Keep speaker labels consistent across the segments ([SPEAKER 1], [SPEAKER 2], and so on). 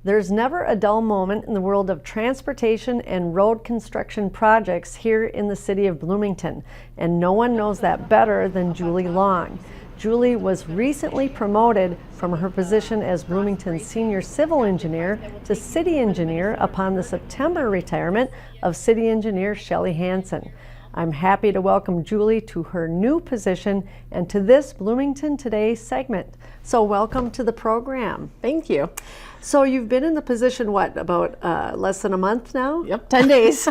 [SPEAKER 1] There's never a dull moment in the world of transportation and road construction projects here in the city of Bloomington, and no one knows that better than Julie Long. Julie was recently promoted from her position as Bloomington's senior civil engineer to city engineer upon the September retirement of city engineer Shelley Hansen. I'm happy to welcome Julie to her new position and to this Bloomington Today segment. So welcome to the program.
[SPEAKER 2] Thank you.
[SPEAKER 1] So you've been in the position, about less than a month now?
[SPEAKER 2] Yep, 10 days.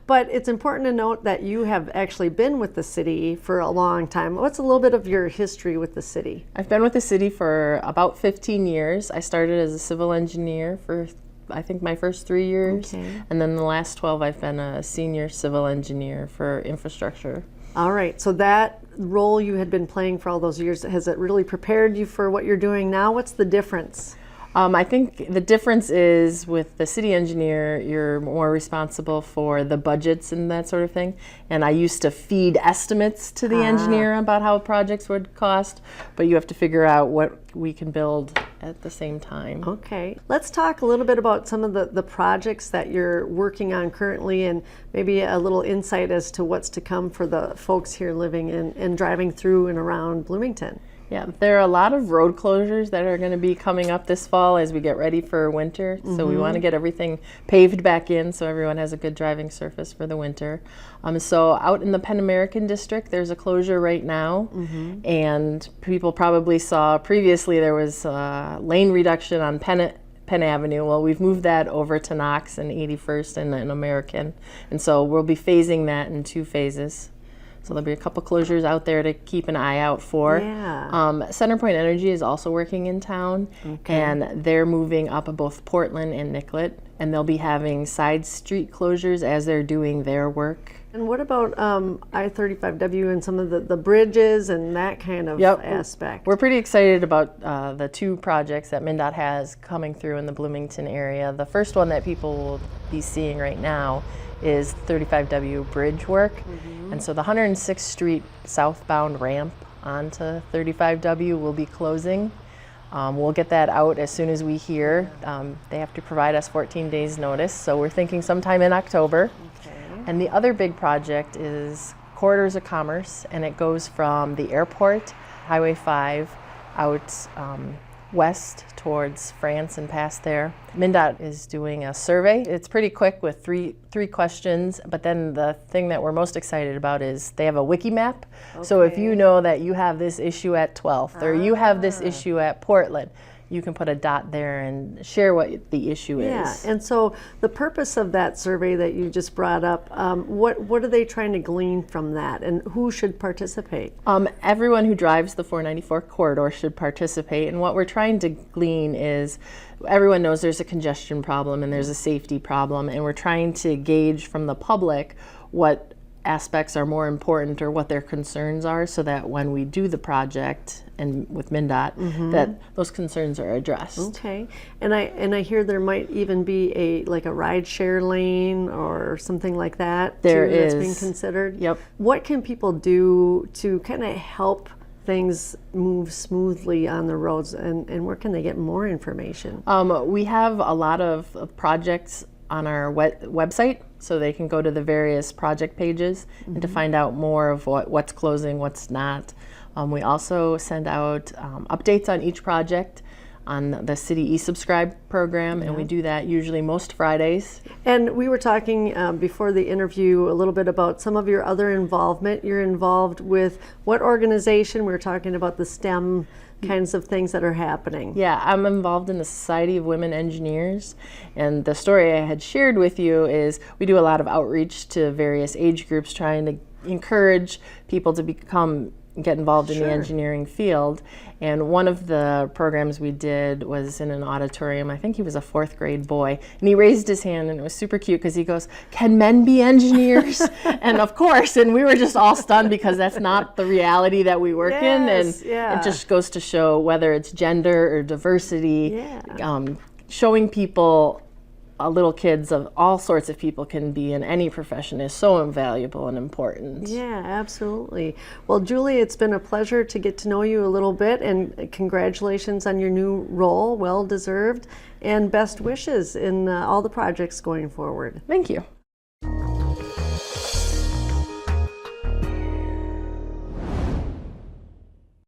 [SPEAKER 1] But it's important to note that you have actually been with the city for a long time. What's a little bit of your history with the city?
[SPEAKER 2] I've been with the city for about 15 years. I started as a civil engineer for I think my first 3 years,
[SPEAKER 1] Okay.
[SPEAKER 2] and then the last 12 I've been a senior civil engineer for infrastructure.
[SPEAKER 1] All right, so that role you had been playing for all those years, has it really prepared you for what you're doing now? What's the difference?
[SPEAKER 2] I think the difference is with the city engineer, you're more responsible for the budgets and that sort of thing. And I used to feed estimates to the engineer about how projects would cost, but you have to figure out what we can build at the same time.
[SPEAKER 1] Okay, let's talk a little bit about some of the projects that you're working on currently, and maybe a little insight as to what's to come for the folks here living and driving through and around Bloomington.
[SPEAKER 2] Yeah, there are a lot of road closures that are going to be coming up this fall as we get ready for winter. So we want to get everything paved back in so everyone has a good driving surface for the winter. So out in the Penn American District, there's a closure right now. And people probably saw previously there was lane reduction on Penn Avenue. Well, we've moved that over to Knox and 81st and an American. And so we'll be phasing that in 2 phases. So there'll be a couple closures out there to keep an eye out for.
[SPEAKER 1] Yeah.
[SPEAKER 2] Centerpoint Energy is also working in town, and they're moving up both Portland and Nicollet, and they'll be having side street closures as they're doing their work.
[SPEAKER 1] And what about I-35W and some of the bridges and that kind of aspect?
[SPEAKER 2] We're pretty excited about the 2 projects that MnDOT has coming through in the Bloomington area. The first one that people will be seeing right now is 35W bridge work. And so the 106th Street southbound ramp onto 35W will be closing. We'll get that out as soon as we hear. They have to provide us 14 days notice, so we're thinking sometime in October.
[SPEAKER 1] Okay.
[SPEAKER 2] And the other big project is Corridors of Commerce, and it goes from the airport, Highway 5, out west towards France and past there. MnDOT is doing a survey. It's pretty quick with three questions, but then the thing that we're most excited about is they have a wiki map. So if you know that you have this issue at 12th or you have this issue at Portland, you can put a dot there and share what the issue is.
[SPEAKER 1] Yeah, and so the purpose of that survey that you just brought up, what are they trying to glean from that, and who should participate?
[SPEAKER 2] Everyone who drives the 494 corridor should participate, and what we're trying to glean is everyone knows there's a congestion problem and there's a safety problem, and we're trying to gauge from the public what aspects are more important or what their concerns are, so that when we do the project and with MnDOT, that those concerns are addressed.
[SPEAKER 1] Okay, and I hear there might even be a ride share lane or something like that.
[SPEAKER 2] There
[SPEAKER 1] too,
[SPEAKER 2] is.
[SPEAKER 1] That's being considered.
[SPEAKER 2] Yep.
[SPEAKER 1] What can people do to kind of help things move smoothly on the roads, and where can they get more information?
[SPEAKER 2] We have a lot of projects on our website, so they can go to the various project pages and to find out more of what's closing, what's not. We also send out updates on each project on the city e-subscribe program, and we do that usually most Fridays.
[SPEAKER 1] And we were talking before the interview a little bit about some of your other involvement. You're involved with what organization? We were talking about the STEM kinds of things that are happening.
[SPEAKER 2] Yeah, I'm involved in the Society of Women Engineers, and the story I had shared with you is we do a lot of outreach to various age groups, trying to encourage people to get involved in the engineering field. And one of the programs we did was in an auditorium. I think he was a 4th grade boy, and he raised his hand, and it was super cute because he goes, "Can men be engineers?" And of course, and we were just all stunned because that's not the reality that we work in, and it just goes to show whether it's gender or diversity, showing people little kids of all sorts of people can be in any profession is so invaluable and important.
[SPEAKER 1] Yeah, absolutely. Well, Julie, it's been a pleasure to get to know you a little bit, and congratulations on your new role, well deserved, and best wishes in all the projects going forward.
[SPEAKER 2] Thank you.